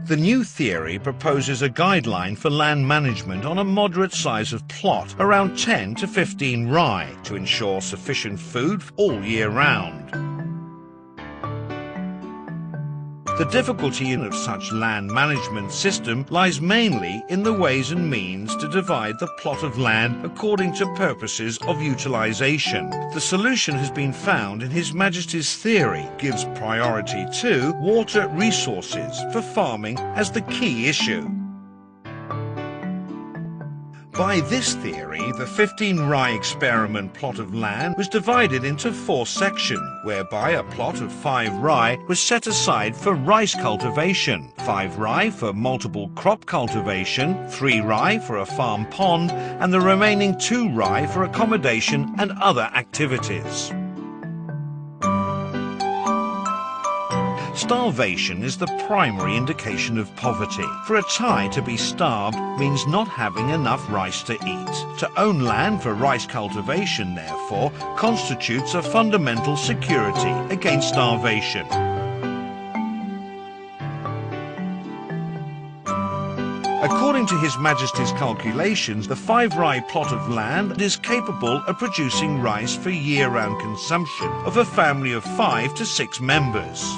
The new theory proposes a guideline for land management on a moderate size of plot, around 10 to 15 rai, to ensure sufficient food all year round. The difficulty of such land management system lies mainly in the ways and means to divide the plot of land according to purposes of utilization. The solution has been found in His Majesty's theory, gives priority to water resources for farming as the key issue. By this theory, the 15 rai experiment plot of land was divided into 4 sections, whereby a plot of 5 rai was set aside for rice cultivation, 5 rai for multiple crop cultivation, 3 rai for a farm pond, and the remaining 2 rai for accommodation and other activities. Starvation is the primary indication of poverty. For a Thai to be starved means not having enough rice to eat. To own land for rice cultivation, therefore, constitutes a fundamental security against starvation. According to His Majesty's calculations, the 5 rai plot of land is capable of producing rice for year-round consumption of a family of 5 to 6 members.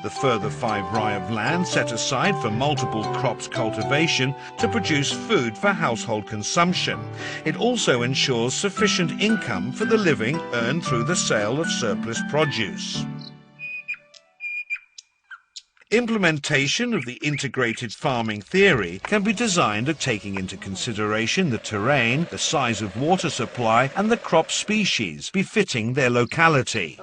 The further 5 rai of land set aside for multiple crops cultivation to produce food for household consumption. It also ensures sufficient income for the living earned through the sale of surplus produce. Implementation of the integrated farming theory can be designed of taking into consideration the terrain, the size of water supply and the crop species befitting their locality.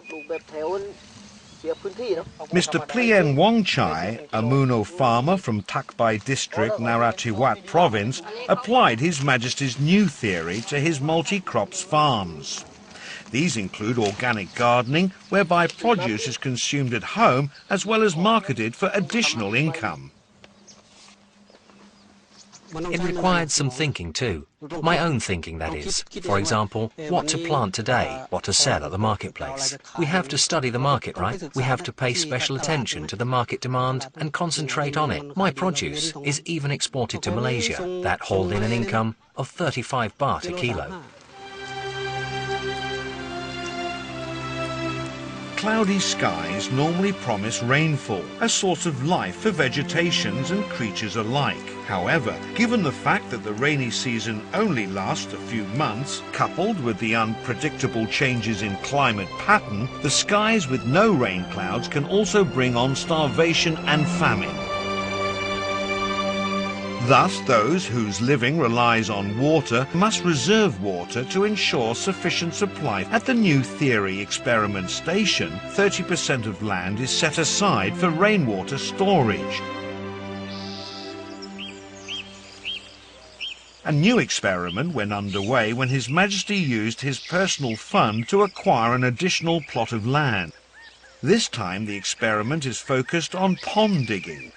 Mr. Plien Wongchai, a Muno farmer from Takbai district, Narathiwat province, applied His Majesty's new theory to his multi-crops farms. These include organic gardening, whereby produce is consumed at home as well as marketed for additional income. It required some thinking too. My own thinking, that is. For example, what to plant today, what to sell at the marketplace. We have to study the market, right? We have to pay special attention to the market demand and concentrate on it. My produce is even exported to Malaysia. That hauled in an income of 35 baht a kilo. Cloudy skies normally promise rainfall, a source of life for vegetations and creatures alike. However, given the fact that the rainy season only lasts a few months, coupled with the unpredictable changes in climate pattern, the skies with no rain clouds can also bring on starvation and famine. Thus, those whose living relies on water must reserve water to ensure sufficient supply. At the New Theory Experiment Station, 30% of land is set aside for rainwater storage. A new experiment went underway when His Majesty used his personal fund to acquire an additional plot of land. This time the experiment is focused on pond digging.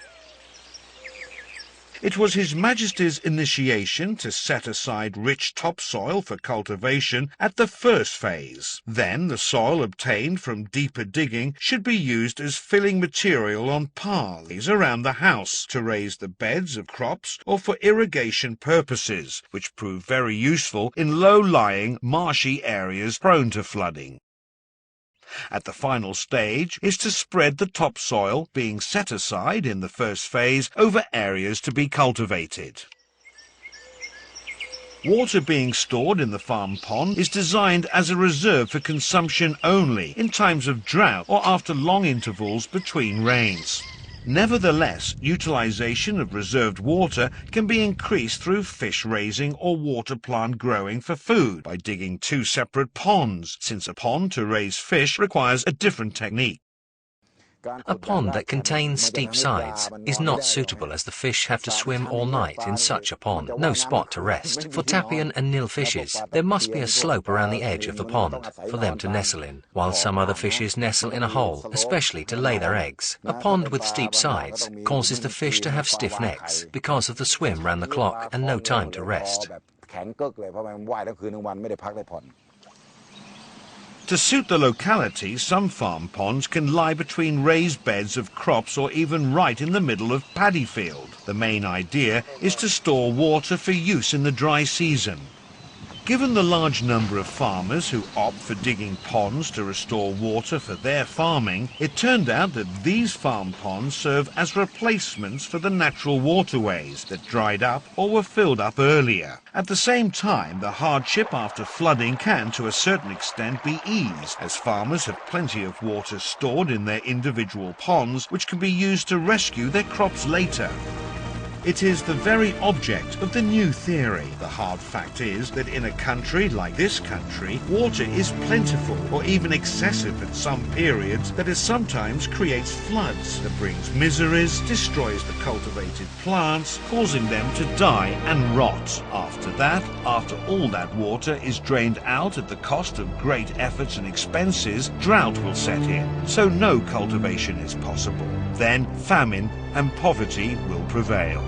It was His Majesty's initiation to set aside rich topsoil for cultivation at the first phase. Then the soil obtained from deeper digging should be used as filling material on paths around the house to raise the beds of crops or for irrigation purposes, which proved very useful in low-lying, marshy areas prone to flooding. At the final stage is to spread the topsoil being set aside in the first phase over areas to be cultivated. Water being stored in the farm pond is designed as a reserve for consumption only in times of drought or after long intervals between rains. Nevertheless, utilization of reserved water can be increased through fish raising or water plant growing for food by digging 2 separate ponds, since a pond to raise fish requires a different technique. A pond that contains steep sides is not suitable as the fish have to swim all night in such a pond. No spot to rest. For tapian and nil fishes, there must be a slope around the edge of the pond for them to nestle in, while some other fishes nestle in a hole, especially to lay their eggs. A pond with steep sides causes the fish to have stiff necks because of the swim round the clock and no time to rest. To suit the locality, some farm ponds can lie between raised beds of crops or even right in the middle of paddy field. The main idea is to store water for use in the dry season. Given the large number of farmers who opt for digging ponds to restore water for their farming, it turned out that these farm ponds serve as replacements for the natural waterways that dried up or were filled up earlier. At the same time, the hardship after flooding can, to a certain extent, be eased, as farmers have plenty of water stored in their individual ponds, which can be used to rescue their crops later. It is the very object of the new theory. The hard fact is that in a country like this country, water is plentiful or even excessive at some periods that it sometimes creates floods that brings miseries, destroys the cultivated plants, causing them to die and rot. After all that water is drained out at the cost of great efforts and expenses, drought will set in, so no cultivation is possible. Then famine and poverty will prevail.